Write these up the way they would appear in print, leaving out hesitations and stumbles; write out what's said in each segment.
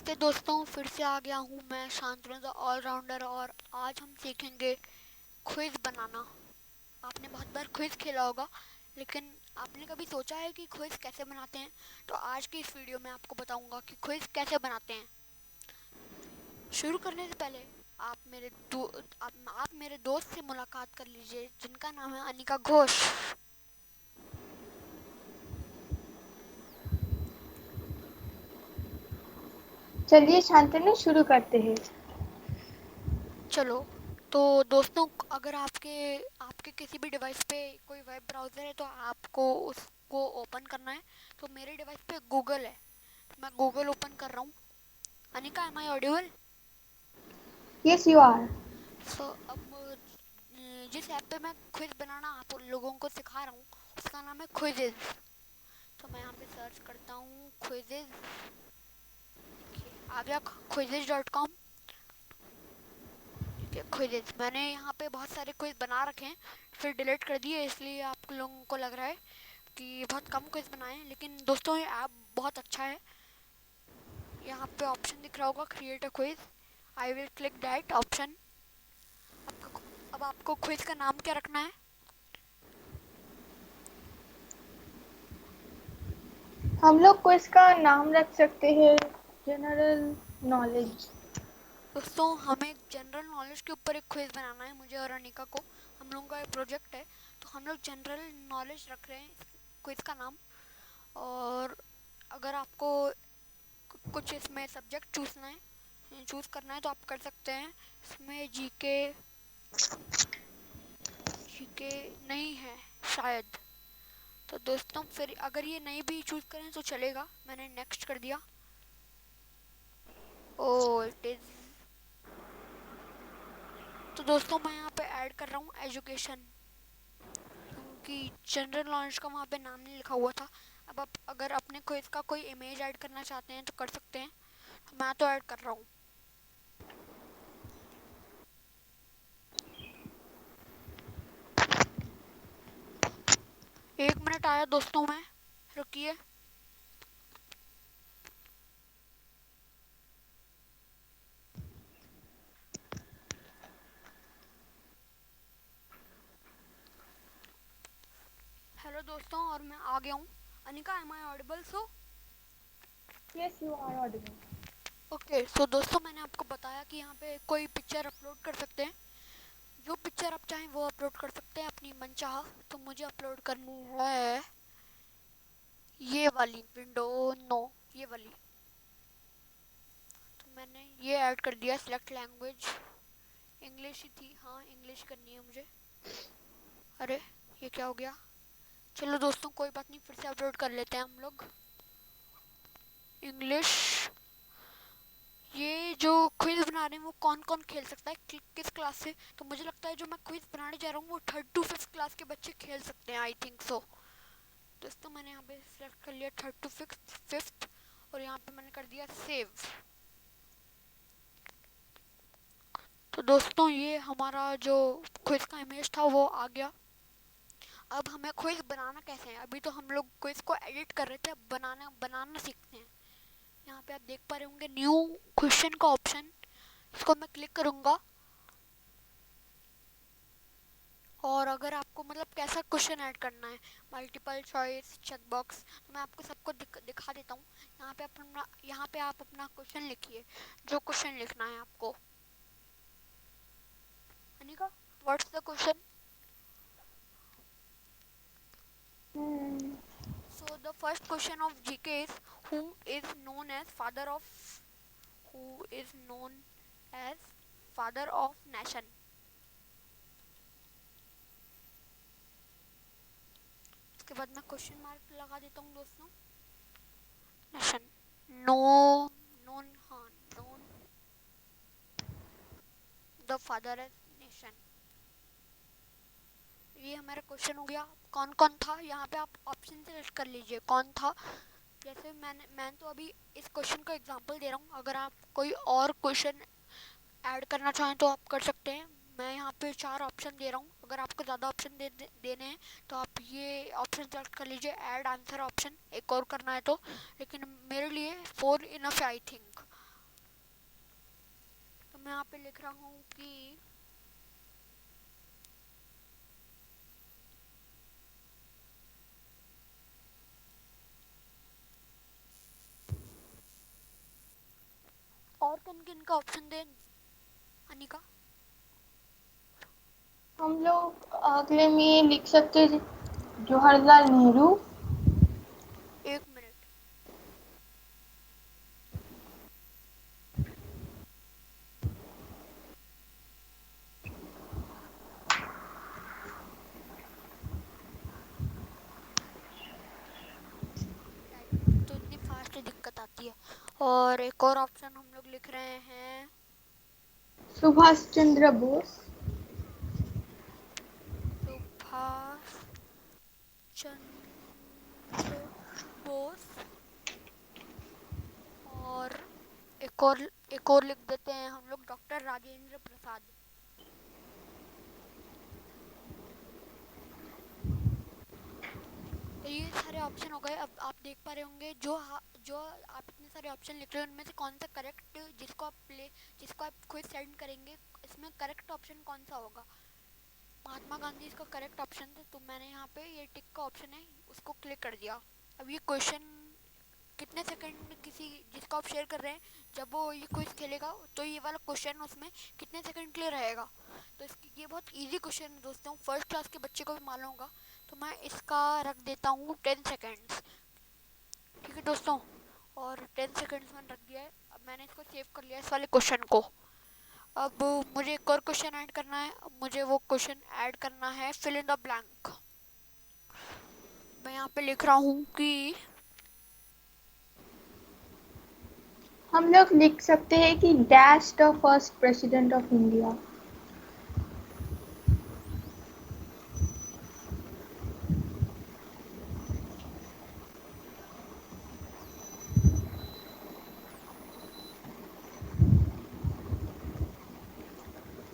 नमस्ते दोस्तों, फिर से आ गया हूँ मैं शांतनु द ऑलराउंडर। और आज हम सीखेंगे क्विज बनाना। आपने बहुत बार क्विज खेला होगा, लेकिन आपने कभी सोचा है कि क्विज कैसे बनाते हैं? तो आज की इस वीडियो में आपको बताऊंगा कि क्विज कैसे बनाते हैं। शुरू करने से पहले आप मेरे दोस्त से मुलाकात कर लीजिए, जिनका नाम है अनिका घोष। चलिए शांतनु शुरू करते हैं। चलो, तो दोस्तों, अगर आपके आपके किसी भी डिवाइस पे कोई वेब ब्राउज़र है तो आपको उसको ओपन करना है। तो मेरे डिवाइस पे गूगल है, मैं गूगल ओपन कर रहा हूँ। Anika, am I audible? Yes you are. So अब जिस ऐप पे मैं क्विज बनाना आप उन लोगों को सिखा रहा हूँ, उसका नाम है क्विजेज। तो मैं यहाँ पे सर्च करता हूँ क्विजेज। देखिए आ गया quizzes.com। ठीक है, क्विजेज मैंने यहाँ पे बहुत सारे क्विज बना रखे हैं, फिर डिलीट कर दिए, इसलिए आप लोगों को लग रहा है कि बहुत कम क्विज बनाए हैं। लेकिन दोस्तों, ये ऐप बहुत अच्छा है। यहाँ पे ऑप्शन दिख रहा होगा, create a quiz. I will click that option. अब आपको क्विज का नाम क्या रखना है? हम लोग को इसका नाम रख सकते हैं जनरल नॉलेज। दोस्तों, हमें जनरल नॉलेज के ऊपर एक क्विज बनाना है, मुझे और अनिका को। हम लोगों का एक प्रोजेक्ट है, तो हम लोग जनरल नॉलेज रख रहे हैं क्विज का नाम। और अगर आपको कुछ इसमें सब्जेक्ट चूज करना है तो आप कर सकते हैं। इसमें जीके जीके नहीं है शायद। तो दोस्तों, फिर अगर ये नहीं भी चूज करें तो चलेगा। मैंने नेक्स्ट कर दिया। ओ, इट इज। तो दोस्तों, मैं यहाँ पे ऐड कर रहा हूँ एजुकेशन, क्योंकि जनरल नॉलेज का वहाँ पे नाम नहीं लिखा हुआ था। अब आप अगर अपने क्विज का कोई इमेज ऐड करना चाहते हैं तो कर सकते हैं। तो मैं तो ऐड कर रहा हूँ। 1 मिनट आया दोस्तों, मैं रुकिए। हेलो दोस्तों, और मैं आ गया हूँ। Anika, am I audible? So yes you are audible. Okay. So दोस्तों, मैंने आपको बताया कि यहाँ पे कोई पिक्चर अपलोड कर सकते हैं। जो पिक्चर आप चाहें वो अपलोड कर सकते हैं अपनी मनचाहा। तो मुझे अपलोड करनी है ये वाली विंडो, नो, ये वाली। तो मैंने ये ऐड कर दिया। सिलेक्ट लैंग्वेज, इंग्लिश ही थी, हाँ इंग्लिश करनी है मुझे। अरे, ये क्या हो गया? चलो दोस्तों, कोई बात नहीं, फिर से अपलोड कर लेते हैं हम लोग। इंग्लिश। ये जो क्विज बना रहे हैं वो कौन कौन खेल सकता है, किस क्लास से? तो मुझे लगता है जो मैं क्विज बनाने जा रहा हूँ वो 3rd to 5th क्लास के बच्चे खेल सकते हैं, आई थिंक सो। दोस्तों, मैंने यहाँ पे सिलेक्ट कर लिया 3rd to 5th, और यहाँ पे मैंने कर दिया सेव। तो दोस्तों, ये हमारा जो क्विज का इमेज था वो आ गया। अब हमें क्विज बनाना कैसे है? अभी तो हम लोग क्विज को एडिट कर रहे थे, अब बनाना बनाना सीखते हैं। यहाँ पे आप देख पा रहे होंगे न्यू क्वेश्चन का ऑप्शन, इसको मैं क्लिक करूंगा। और अगर आपको मतलब कैसा क्वेश्चन ऐड करना है, मल्टीपल चॉइस, चेक बॉक्स, तो मैं आपको सबको दिखा देता हूँ। यहाँ पे आप अपना क्वेश्चन लिखिए, जो क्वेश्चन लिखना है आपको। Anika, what's the question? So the first question of GK is, is known as father of who is known as father of nation? उसके बाद मैं क्वेश्चन मार्क लगा देता हूँ दोस्तों। नेशन, नो, नोन, हाँ known the father as nation. ये हमारा क्वेश्चन हो गया। कौन कौन था यहाँ पे, आप ऑप्शन सेलेक्ट कर लीजिए कौन था। जैसे मैं तो अभी इस क्वेश्चन का एग्जांपल दे रहा हूँ, अगर आप कोई और क्वेश्चन ऐड करना चाहें तो आप कर सकते हैं। मैं यहाँ पे 4 ऑप्शन दे रहा हूँ, अगर आपको ज़्यादा ऑप्शन देने हैं तो आप ये ऑप्शन सेलेक्ट कर लीजिए, ऐड आंसर ऑप्शन, एक और करना है तो। लेकिन मेरे लिए 4 इनफ है, आई थिंक। मैं यहाँ पे लिख रहा हूँ कि और किन किन का ऑप्शन दें अनिका? हम लोग अगले में ये लिख सकते हैं जवाहरलाल नेहरू। एक मिनट। टाइपिंग में तो इतनी फास्ट दिक्कत आती है। और एक और ऑप्शन हम लोग लिख रहे हैं। सुभाष चंद्र बोस। सुभाष चंद्र बोस। और एक और लिख देते हैं हम लोग, डॉक्टर राजेंद्र प्रसाद। तो ये सारे ऑप्शन हो गए। अब आप देख पा रहे होंगे जो आप इतने सारे ऑप्शन लिख रहे हो उनमें से कौन सा करेक्ट, जिसको आप खुद सेंड करेंगे, इसमें करेक्ट ऑप्शन कौन सा होगा। महात्मा गांधी इसका करेक्ट ऑप्शन था, तो मैंने यहाँ पे ये टिक का ऑप्शन है उसको क्लिक कर दिया। अब ये क्वेश्चन कितने सेकंड किसी जिसको आप शेयर कर रहे हैं, जब वो ये क्विज खेलेगा तो ये वाला क्वेश्चन उसमें कितने सेकंड के लिए रहेगा। तो इसकी ये बहुत इजी क्वेश्चन है दोस्तों, फर्स्ट क्लास के बच्चे को भी मालूम होगा। तो मैं इसका रख देता हूँ 10 सेकेंड्स। ठीक है दोस्तों, और 10 सेकेंड्स मैंने रख दिया है। अब मैंने इसको सेव कर लिया इस वाले क्वेश्चन को। अब मुझे एक और क्वेश्चन ऐड करना है। अब मुझे वो क्वेश्चन ऐड करना है फिल इन द ब्लैंक। मैं यहाँ पे लिख रहा हूँ कि हम लोग लिख सकते हैं कि dash the first president of India.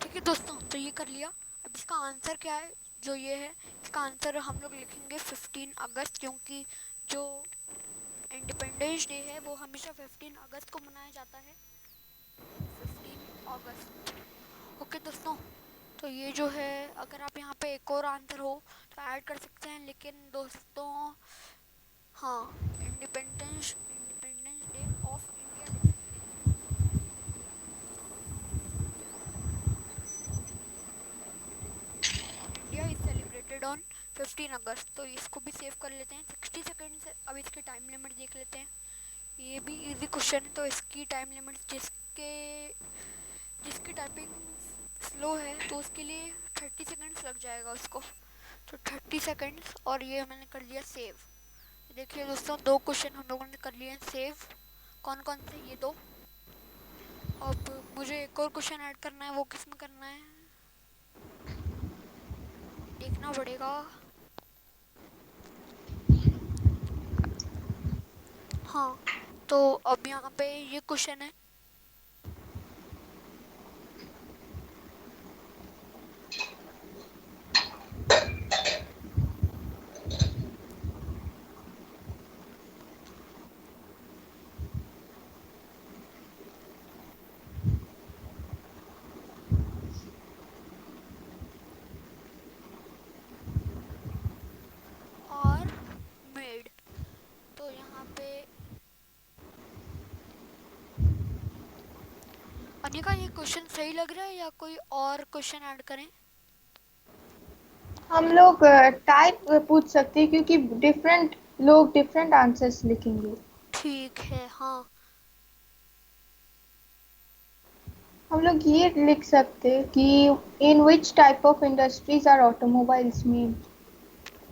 ठीक है दोस्तों, तो ये कर लिया। अब इसका आंसर क्या है, जो ये है इसका आंसर हम लोग लिखेंगे 15 अगस्त, क्योंकि जो इंडिपेंडेंस डे है वो हमेशा 15 अगस्त को मनाया जाता है। 15 अगस्त। ओके दोस्तों, तो ये जो है, अगर आप यहाँ पे एक और आंसर हो तो ऐड कर सकते हैं, लेकिन दोस्तों हाँ, independence independence day of India लिख सकते हैं। इंडिया इज सेलिब्रेटेड ऑन 15 अगस्त। तो इसको भी सेव कर लेते हैं। 60 सेकेंड से अब इसकी टाइम लिमिट देख लेते हैं। ये भी इजी क्वेश्चन है, तो इसकी टाइम लिमिट जिसकी टाइपिंग स्लो है तो उसके लिए 30 सेकेंड्स लग जाएगा उसको। तो 30 सेकेंड्स, और ये मैंने कर दिया सेव। देखिए दोस्तों, दो क्वेश्चन हम लोगों ने कर लिए हैं सेव। कौन कौन से, ये दो। अब मुझे एक और क्वेश्चन ऐड करना है, वो किस में करना है देखना पड़ेगा। हाँ, तो अब यहाँ पे ये क्वेश्चन है। और मेड, तो यहाँ पे अनिका ये क्वेश्चन सही लग रहा है या कोई और क्वेश्चन ऐड करें? हम लोग टाइप पूछ सकते हैं क्योंकि डिफरेंट लोग डिफरेंट आंसर्स लिखेंगे। ठीक है, हाँ। हम लोग ये लिख सकते हैं कि in which type of industries are automobiles made.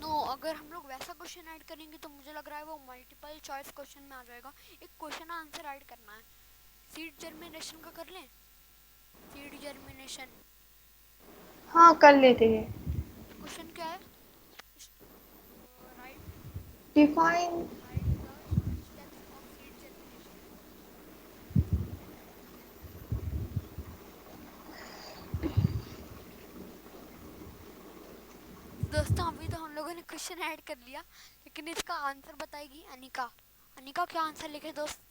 No, अगर हम लोग वैसा क्वेश्चन ऐड करेंगे तो मुझे लग रहा है वो मल्टीपल चॉइस क्वेश्चन में आ जाएगा। एक क्वेश्चन आंसर ऐड करना है। सीड जर्मिनेशन का कर लें। Seed germination. हाँ, कर लेते हैं। क्वेश्चन क्या है? Right define. Right the steps of seed germination. दोस्तों, अभी तो हम लोगों ने क्वेश्चन ऐड कर लिया, लेकिन इसका आंसर बताएगी अनिका। अनिका क्या आंसर लिखे दोस्त?